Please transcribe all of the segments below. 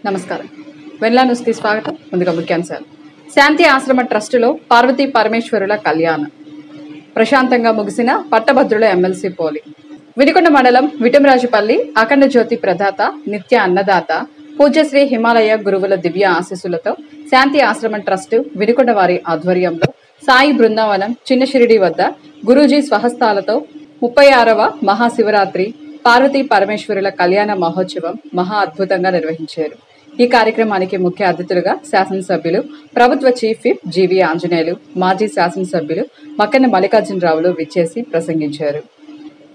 నమస్కారం. వెన్లా న్యూస్కి స్వాగతం. ముందుగా ముఖ్యాంశాలు. శాంతి ఆశ్రమ ట్రస్టులో పార్వతీ పరమేశ్వరుల కళ్యాణం. ప్రశాంతంగా ముగిసిన పట్టభద్రుల ఎమ్మెల్సీ పోలింగ్. వినుకొండ మండలం విటమరాజుపల్లి అఖండ జ్యోతి ప్రదాత నిత్య అన్నదాత పూజ్యశ్రీ హిమాలయ గురువుల దివ్య ఆశీస్సులతో శాంతి ఆశ్రమ ట్రస్టు వినుకొండ వారి ఆధ్వర్యంలో సాయి బృందావనం చిన్న షిరిడి వద్ద గురూజీ స్వహస్తాలతో 36వ మహాశివరాత్రి పార్వతీ పరమేశ్వరుల కళ్యాణ మహోత్సవం మహా అద్భుతంగా నిర్వహించారు. ఈ కార్యక్రమానికి ముఖ్య అతిథులుగా శాసనసభ్యులు ప్రభుత్వ చీఫ్ విప్ జీవి ఆంజనేయులు, మాజీ శాసనసభ్యులు మక్కన మల్లికార్జునరావులు విచ్చేసి ప్రసంగించారు.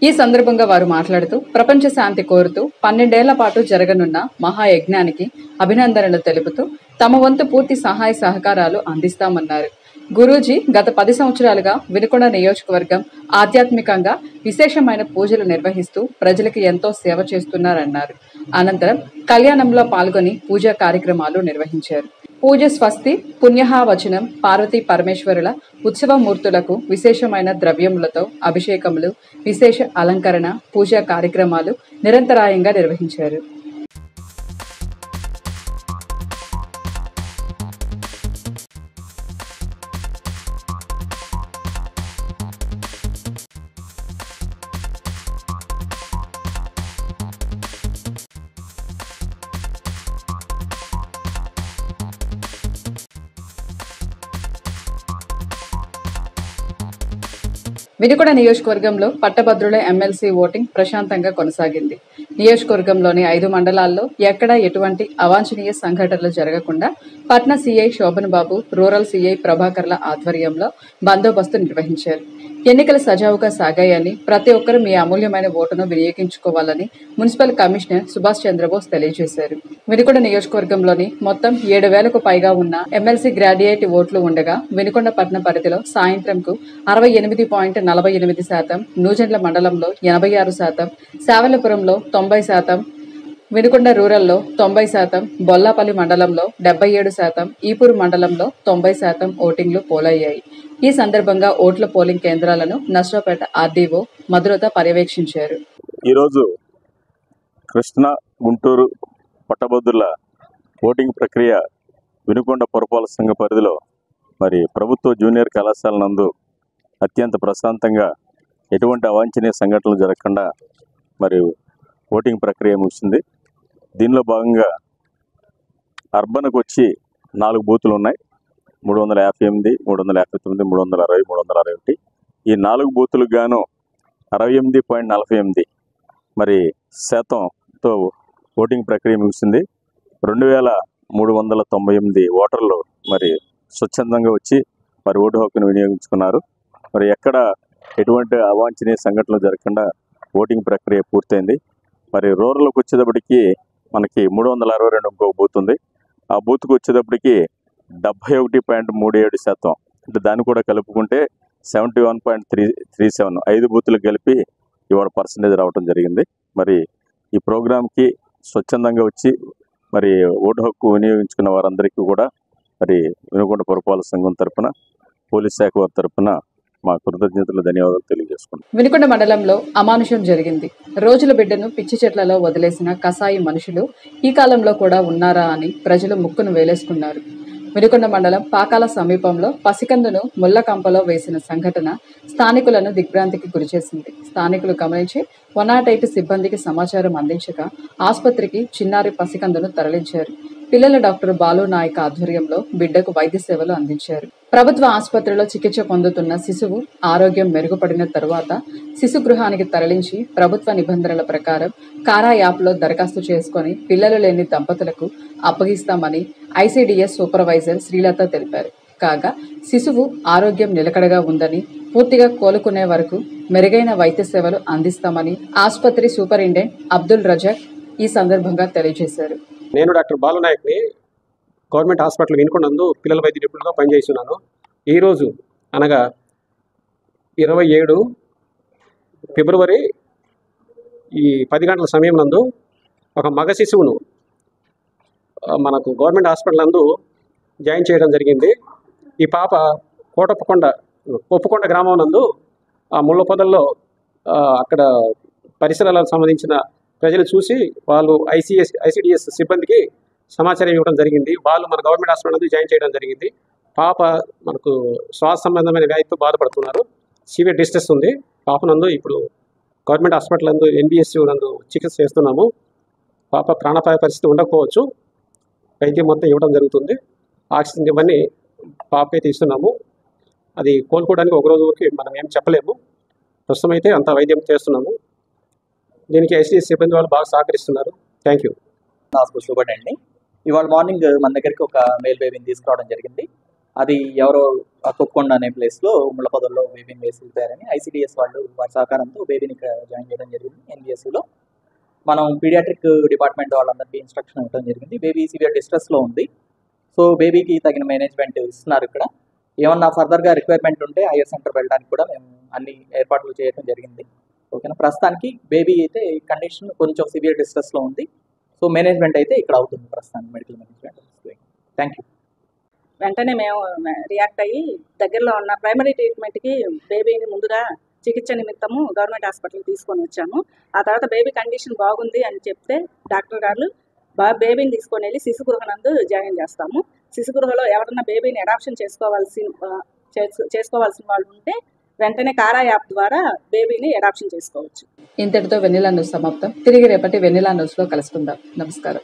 ఈ సందర్భంగా వారు మాట్లాడుతూ ప్రపంచ శాంతి కోరుతూ 12 ఏళ్ల పాటు జరగనున్న మహాయజ్ఞానికి అభినందనలు తెలుపుతూ తమ వంతు పూర్తి సహాయ సహకారాలు అందిస్తామన్నారు. గురూజీ గత 10 సంవత్సరాలుగా వినుకొండ నియోజకవర్గం ఆధ్యాత్మికంగా విశేషమైన పూజలు నిర్వహిస్తూ ప్రజలకు ఎంతో సేవ చేస్తున్నారన్నారు. అనంతరం కళ్యాణంలో పాల్గొని పూజా కార్యక్రమాలు నిర్వహించారు. పూజ స్వస్తి పుణ్యహావచనం పార్వతీ పరమేశ్వరుల ఉత్సవమూర్తులకు విశేషమైన ద్రవ్యములతో అభిషేకములు, విశేష అలంకరణ, పూజా కార్యక్రమాలు నిరంతరాయంగా నిర్వహించారు. వినుకొండ నియోజకవర్గంలో పట్టభద్రుల ఎమ్మెల్సీ ఓటింగ్ ప్రశాంతంగా కొనసాగింది. నియోజకవర్గంలోని 5 మండలాల్లో ఎక్కడా ఎటువంటి అవాంఛనీయ సంఘటనలు జరగకుండా పట్న సీఐ శోభన్ బాబు, రూరల్ సీఐ ప్రభాకర్ల ఆధ్వర్యంలో బందోబస్తు నిర్వహించారు. ఎన్నికలు సజావుగా సాగాయని, ప్రతి ఒక్కరూ మీ అమూల్యమైన ఓటును వినియోగించుకోవాలని మున్సిపల్ కమిషనర్ సుభాష్ చంద్రబోస్ తెలియజేశారు. వినుకొండ నియోజకవర్గంలోని మొత్తం 7,000కు పైగా ఉన్న ఎమ్మెల్సీ గ్రాడ్యుయేట్ ఓట్లు ఉండగా వినుకొండ పట్టణ పరిధిలో సాయంత్రంకు 68.48%, నూజెండ్ల మండలంలో 86%, శావలపురంలో 90%, వినుకొండ రూరల్లో 90%, బొల్లాపల్లి మండలంలో 77%, ఈపూరు మండలంలో 90% ఓటింగ్లు పోలయ్యాయి. ఈ సందర్భంగా ఓట్ల పోలింగ్ కేంద్రాలను నర్సరావుపేట ఆర్డీఓ మధురత పర్యవేక్షించారు. ఈరోజు కృష్ణా, గుంటూరు పట్టభద్రుల ఓటింగ్ ప్రక్రియ వినుకొండ పురపాలక సంఘ పరిధిలో ప్రభుత్వ జూనియర్ కళాశాల నందు అత్యంత ప్రశాంతంగా ఎటువంటి అవాంఛనీయ సంఘటనలు జరగకుండా ఓటింగ్ ప్రక్రియ ముగిసింది. దీనిలో భాగంగా అర్బన్కు వచ్చి 4 బూతులు ఉన్నాయి. 358, 359, 360, 361. ఈ 4 బూతులకు గాను 68.48% ఓటింగ్ ప్రక్రియ ముగిసింది. 2,398 ఓటర్లు స్వచ్ఛందంగా వచ్చి ఓటు హక్కును వినియోగించుకున్నారు. ఎక్కడ ఎటువంటి అవాంఛనీయ సంఘటనలు జరగకుండా ఓటింగ్ ప్రక్రియ పూర్తయింది. రూరల్కి వచ్చేటప్పటికి మనకి 362 ఇంకో బూత్ ఉంది. ఆ బూత్కి వచ్చేటప్పటికి 71.37%, అంటే దాన్ని కూడా కలుపుకుంటే 71.37, 5 బూతులకు కలిపి ఇవాళ పర్సంటేజ్ రావడం జరిగింది. ఈ ప్రోగ్రాంకి స్వచ్ఛందంగా వచ్చి ఓటు హక్కు వినియోగించుకున్న వారందరికీ కూడా వినుకొండ పురపాలక సంఘం తరఫున, పోలీస్ శాఖ వారి తరఫున మా కృతజ్ఞతలు, ధన్యవాదాలు తెలియజేసుకున్నాం. వినుకొండ మండలంలో అమానుషం జరిగింది. రోజుల బిడ్డను పిచ్చి చెట్లలో వదిలేసిన కసాయి మనుషులు ఈ కాలంలో కూడా ఉన్నారా అని ప్రజలు ముక్కును వేలేసుకున్నారు. వినుకొండ మండలం పాకాల సమీపంలో పసికందును ముళ్లకంపలో వేసిన సంఘటన స్థానికులను దిగ్భ్రాంతికి గురిచేసింది. స్థానికులు గమనించి 108 సిబ్బందికి సమాచారం అందించగా ఆసుపత్రికి చిన్నారి పసికందును తరలించారు. పిల్లల డాక్టర్ బాలు నాయక్ ఆధ్వర్యంలో బిడ్డకు వైద్య సేవలు అందించారు. ప్రభుత్వ ఆసుపత్రిలో చికిత్స పొందుతున్న శిశువు ఆరోగ్యం మెరుగుపడిన తరువాత శిశు గృహానికి తరలించి ప్రభుత్వ నిబంధనల ప్రకారం కారా యాప్లో దరఖాస్తు చేసుకుని పిల్లలు లేని దంపతులకు అప్పగిస్తామని ఐసీడీఎస్ సూపర్వైజర్ శ్రీలత తెలిపారు. కాగా శిశువు ఆరోగ్యం నిలకడగా ఉందని, పూర్తిగా కోలుకునే వరకు మెరుగైన వైద్య సేవలు అందిస్తామని ఆసుపత్రి సూపరింటెండెంట్ అబ్దుల్ రజాక్ ఈ సందర్భంగా తెలియజేశారు. నేను డాక్టర్ బాలునాయక్ని, గవర్నమెంట్ హాస్పిటల్ వినుకొండందు పిల్లల వైద్య నిపుణులుగా పనిచేస్తున్నాను. ఈరోజు అనగా 27 ఫిబ్రవరి ఈ 10 గంటల సమయం నందు ఒక మగ శిశువును మనకు గవర్నమెంట్ హాస్పిటల్ నందు జాయిన్ చేయడం జరిగింది. ఈ పాప ఒప్పుకొండ గ్రామం నందు ఆ ముళ్ళ పొదల్లో అక్కడ పరిసరాలకు సంబంధించిన ప్రజలు చూసి వాళ్ళు ఐసీడీఎస్ సిబ్బందికి సమాచారం ఇవ్వడం జరిగింది. వాళ్ళు మన గవర్నమెంట్ హాస్పిటల్ నందు జాయిన్ చేయడం జరిగింది. పాప మనకు శ్వాస సంబంధమైన వ్యాధితో బాధపడుతున్నారు. సివియర్ డిస్ట్రెస్ ఉంది. పాప నందు ఇప్పుడు గవర్నమెంట్ హాస్పిటల్ నందు NBSU నందు చికిత్స చేస్తున్నాము. పాప ప్రాణాపాయ పరిస్థితి ఉండకపోవచ్చు. వైద్యం మొత్తం ఇవ్వడం జరుగుతుంది. ఆక్సిజన్ ఇవన్నీ పాపకైతే ఇస్తున్నాము. అది కోలుకోవడానికి ఒక రోజు వరకు మనం ఏం చెప్పలేము. ప్రస్తుతం అయితే అంత వైద్యం చేస్తున్నాము. దీనికి ICDS సిబ్బంది వాళ్ళు బాగా సహకరిస్తున్నారు. Thank you. హాస్పిటల్ సూపర్ అండి. ఇవాళ మార్నింగ్ మన దగ్గరికి ఒక మేల్ బేబీని తీసుకురావడం జరిగింది. అది ఎవరో కొక్కొండ అనే ప్లేస్లో ముళ్ళపొదల్లో బేబీని వేసి వెళ్ళిపోయారని ICDS వాళ్ళు వారి సహకారంతో బేబీని ఇక్కడ జాయిన్ చేయడం జరిగింది. NBSUలో మనం పీడియాట్రిక్ డిపార్ట్మెంట్ వాళ్ళందరికీ ఇన్స్ట్రక్షన్ ఇవ్వడం జరిగింది. బేబీ సివియర్ డిస్ట్రెస్లో ఉంది. సో బేబీకి తగిన మేనేజ్మెంట్ ఇస్తున్నారు. ఇక్కడ ఏమన్నా ఫర్దర్గా రిక్వైర్మెంట్ ఉంటే హైయర్ సెంటర్ వెళ్ళడానికి కూడా మేము అన్ని ఏర్పాట్లు చేయడం జరిగింది. ఓకేనా, ప్రస్తుతానికి బేబీ అయితే కండిషన్ కొంచెం సివియర్ డిస్ట్రెస్లో ఉంది. సో మేనేజ్మెంట్ అయితే ఇక్కడ అవుతుంది ప్రస్తుతానికి, మెడికల్ మేనేజ్మెంట్. Thank you. వెంటనే మేము రియాక్ట్ అయ్యి దగ్గరలో ఉన్న ప్రైమరీ ట్రీట్మెంట్కి బేబీని ముందుగా చికిత్స నిమిత్తము గవర్నమెంట్ హాస్పిటల్కి తీసుకొని వచ్చాము. ఆ తర్వాత బేబీ కండిషన్ బాగుంది అని చెప్తే డాక్టర్ గారు బేబీని తీసుకొని వెళ్ళి శిశుగృహ నందు జాయిన్ చేస్తాము. శిశుగృహలో ఎవరన్నా బేబీని అడాప్షన్ చేసుకోవాల్సిన వాళ్ళు ఉంటే వెంటనే కారా యాప్ ద్వారా బేబీని అడాప్షన్ చేసుకోవచ్చు. ఇంతటితో వెన్నెలా న్యూస్ సమాప్తం. తిరిగి రేపటి వెన్నెలా న్యూస్లో కలుసుకుందాం. నమస్కారం.